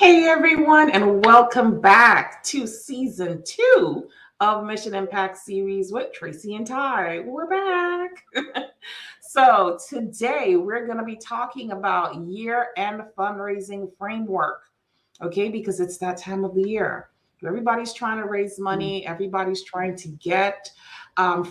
Hey everyone, and welcome back to season 2 of Mission Impact series with Tracy and Ty. We're back. So today we're going to be talking about year-end fundraising framework. Okay, because it's that time of the year. Everybody's trying to raise money. Everybody's trying to get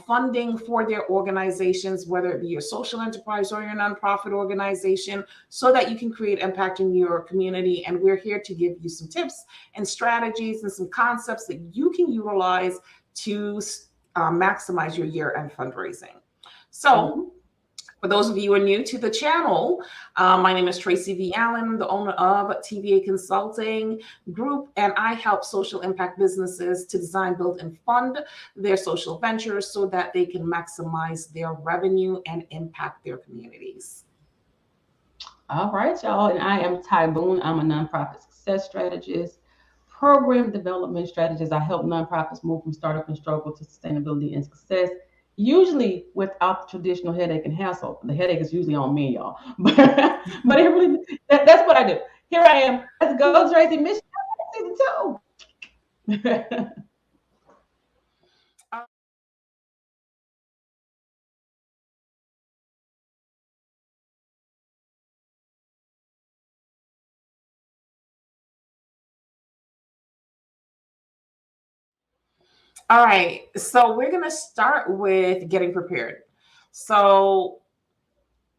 funding for their organizations, whether it be your social enterprise or your nonprofit organization, so that you can create impact in your community. And we're here to give you some tips and strategies and some concepts that you can utilize to maximize your year-end fundraising. So, for those of you who are new to the channel, my name is Tracy V. Allen, the owner of TVA Consulting Group, and I help social impact businesses to design, build, and fund their social ventures so that they can maximize their revenue and impact their communities. All right, y'all, and I am Ty Boone. I'm a nonprofit success strategist, program development strategist. I help nonprofits move from startup and struggle to sustainability and success, usually without the traditional headache and hassle. The headache is usually on me, y'all. But it really, that's what I do. Here I am. Let's go, Tracy. Mission season 2. All right, so we're going to start with getting prepared. So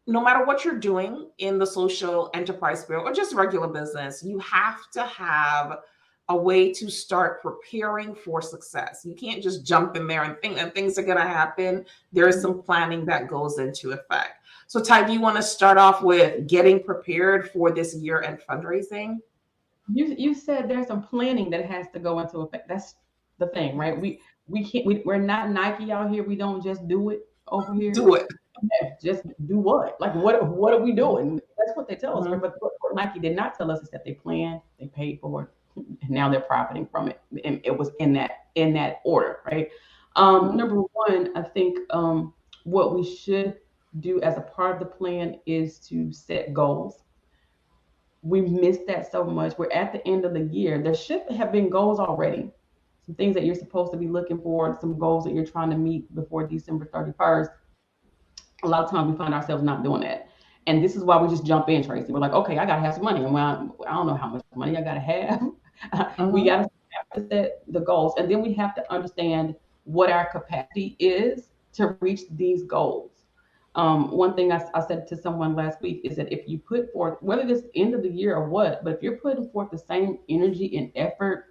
no matter what you're doing in the social enterprise field or just regular business, you have to have a way to start preparing for success. You can't just jump in there and think that things are going to happen. There is some planning that goes into effect. So Ty, do you want to start off with getting prepared for this year-end fundraising? You said there's some planning that has to go into effect. That's the thing, right? We can't. We're not Nike out here. We don't just do it over here. Do it. Just do what? Like what are we doing? That's what they tell us. But what Nike did not tell us is that they planned, they paid for it, and now they're profiting from it. And it was in that order, right? Number one, I think what we should do as a part of the plan is to set goals. We missed that so much. We're at the end of the year. There should have been goals already. Some things that you're supposed to be looking for, some goals that you're trying to meet before December 31st. A lot of times we find ourselves not doing that. And this is why we just jump in, Tracy. We're like, okay, I got to have some money. And I don't know how much money I got to have. We got to set the goals. And then we have to understand what our capacity is to reach these goals. One thing I said to someone last week is that if you put forth, whether it's end of the year or what, but if you're putting forth the same energy and effort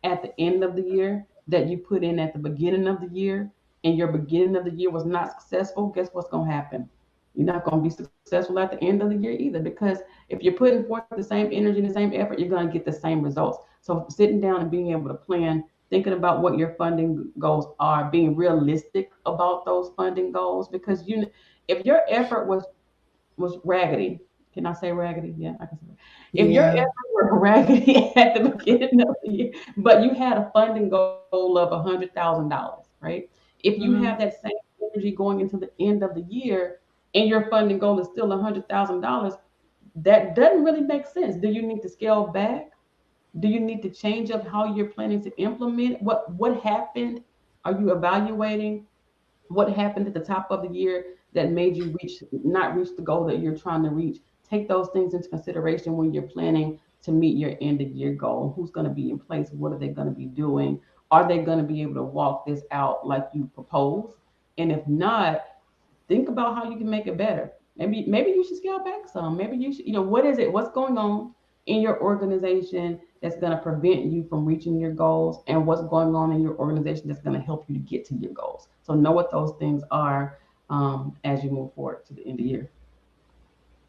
at the end of the year that you put in at the beginning of the year, and your beginning of the year was not successful, guess what's going to happen? You're not going to be successful at the end of the year either, because if you're putting forth the same energy and the same effort, you're going to get the same results. So sitting down and being able to plan, thinking about what your funding goals are, being realistic about those funding goals, because if your effort was raggedy, can I say raggedy? Yeah, I can say. If your effort were raggedy at the beginning of the year, but you had a funding goal of $100,000, right? If you have that same energy going into the end of the year, and your funding goal is still $100,000, that doesn't really make sense. Do you need to scale back? Do you need to change up how you're planning to implement? What happened? Are you evaluating what happened at the top of the year that made you not reach the goal that you're trying to reach? Take those things into consideration when you're planning to meet your end of year goal. Who's going to be in place? What are they going to be doing? Are they going to be able to walk this out like you propose? And if not, think about how you can make it better. Maybe you should scale back some. Maybe you should, what is it? What's going on in your organization that's going to prevent you from reaching your goals, and what's going on in your organization that's going to help you to get to your goals. So know what those things are as you move forward to the end of the year.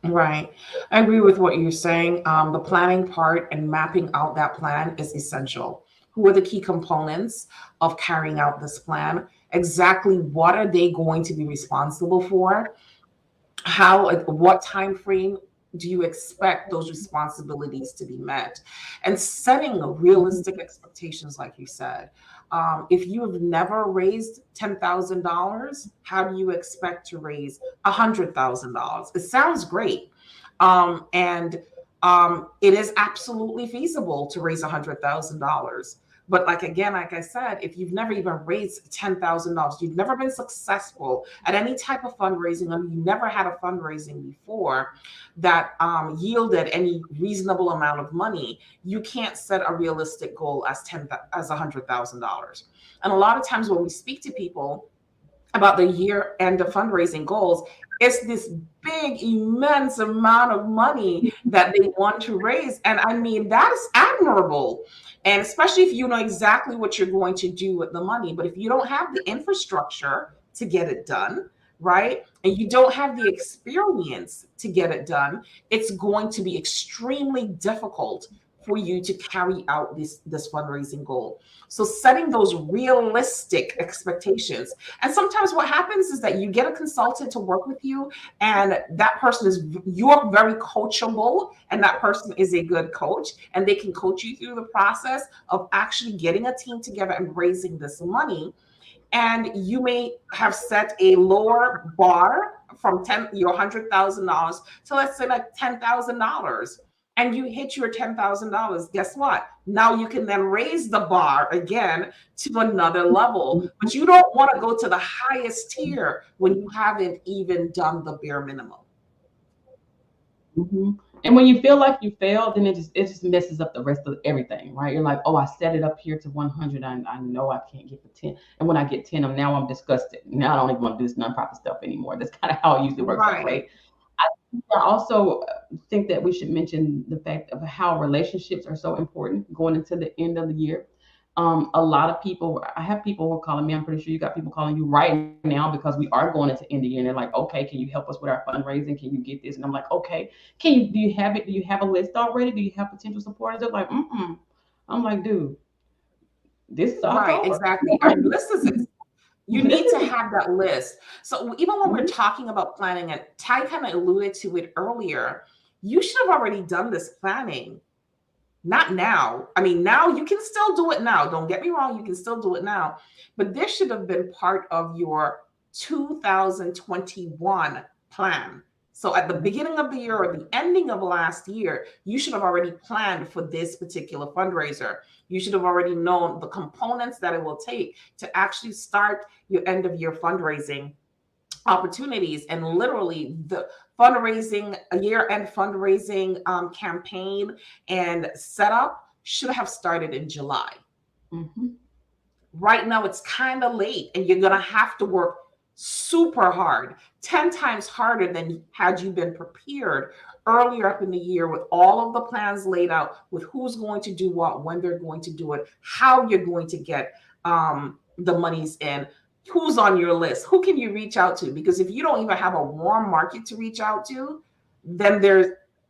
Right. I agree with what you're saying. The planning part and mapping out that plan is essential. Who are the key components of carrying out this plan? Exactly what are they going to be responsible for? What time frame do you expect those responsibilities to be met? And setting realistic expectations, like you said. If you have never raised $10,000, how do you expect to raise $100,000? It sounds great. And it is absolutely feasible to raise $100,000. But like I said, if you've never even raised $10,000, you've never been successful at any type of fundraising, or you never had a fundraising before that yielded any reasonable amount of money, you can't set a realistic goal as $100,000. And a lot of times when we speak to people about the year end of fundraising goals, it's this big, immense amount of money that they want to raise. And I mean, that is admirable. And especially if you know exactly what you're going to do with the money. But if you don't have the infrastructure to get it done, right, and you don't have the experience to get it done, it's going to be extremely difficult for you to carry out this fundraising goal. So setting those realistic expectations. And sometimes what happens is that you get a consultant to work with you, and that person you're very coachable, and that person is a good coach, and they can coach you through the process of actually getting a team together and raising this money. And you may have set a lower bar from your $100,000 to, let's say, like $10,000, and you hit your $10,000. Guess what? Now you can then raise the bar again to another level. But you don't want to go to the highest tier when you haven't even done the bare minimum. Mm-hmm. And when you feel like you failed, then it just messes up the rest of everything, right? You're like, oh, I set it up here to 100. I know I can't get the 10. And when I get 10, I'm disgusted. Now I don't even want to do this nonprofit stuff anymore. That's kind of how it usually works out, right? I also think that we should mention the fact of how relationships are so important going into the end of the year. A lot of people, I have people who are calling me. I'm pretty sure you got people calling you right now because we are going into end of year, and they're like, okay, can you help us with our fundraising? Can you get this? And I'm like, okay, do you have it? Do you have a list already? Do you have potential supporters? They're like, I'm like, dude, this is October. Right, exactly. Our list is you need to have that list. So even when we're talking about planning, and Ty kind of alluded to it earlier, you should have already done this planning. Not now. I mean, now you can still do it now. Don't get me wrong. You can still do it now. But this should have been part of your 2021 plan. So at the beginning of the year or the ending of last year, you should have already planned for this particular fundraiser. You should have already known the components that it will take to actually start your end of year fundraising opportunities. And literally the fundraising, a year-end fundraising campaign and setup should have started in July. Mm-hmm. Right now it's kind of late, and you're going to have to work super hard, 10 times harder than had you been prepared earlier up in the year with all of the plans laid out, with who's going to do what, when they're going to do it, how you're going to get the monies in, who's on your list, who can you reach out to? Because if you don't even have a warm market to reach out to, then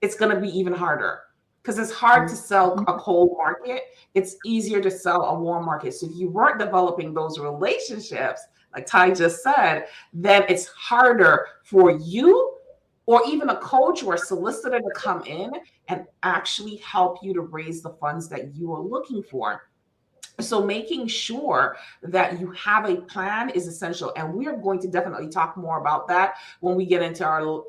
it's going to be even harder, because it's hard to sell a cold market. It's easier to sell a warm market. So if you weren't developing those relationships, like Ty just said, then it's harder for you or even a coach or a solicitor to come in and actually help you to raise the funds that you are looking for. So making sure that you have a plan is essential. And we are going to definitely talk more about that when we get into our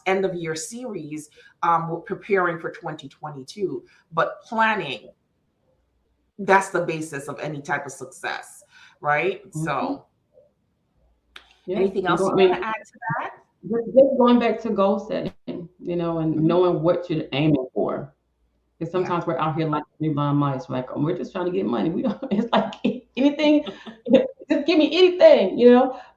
end of year series. We're preparing for 2022, but planning, that's the basis of any type of success, right? Mm-hmm. So anything else you want to add to that? Just going back to goal setting, and knowing what you're aiming for. Because sometimes we're out here like blind mice, like, oh, we're just trying to get money. We don't. It's like anything, just give me anything,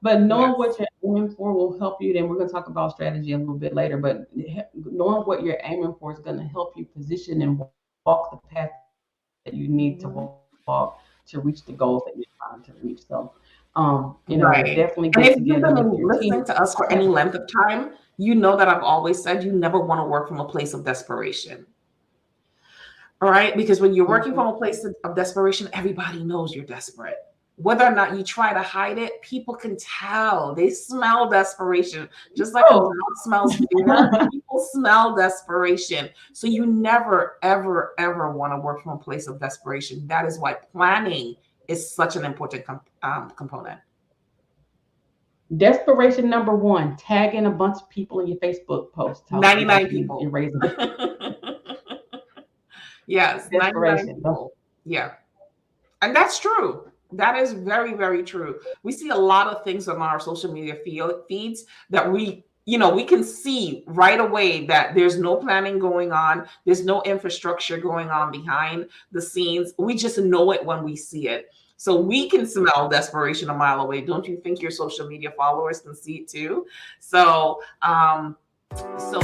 But knowing what you're aiming for will help you. Then we're going to talk about strategy a little bit later. But knowing what you're aiming for is going to help you position and walk the path that you need to walk to reach the goals that you're trying to reach. So, definitely. And if you've been listening to us for any length of time, you know that I've always said you never want to work from a place of desperation. All right, because when you're working from a place of desperation, everybody knows you're desperate. Whether or not you try to hide it, people can tell. They smell desperation. Just like a dog smells fear, people smell desperation. So you never, ever, ever want to work from a place of desperation. That is why planning is such an important component. Desperation number one, tagging a bunch of people in your Facebook post. 99 people. You're raising Yes, 99 Desperation. people. Yeah. And that's true. That is very, very true. We see a lot of things on our social media feeds that we can see right away that there's no planning going on. There's no infrastructure going on behind the scenes. We just know it when we see it. So we can smell desperation a mile away. Don't you think your social media followers can see it too? So, so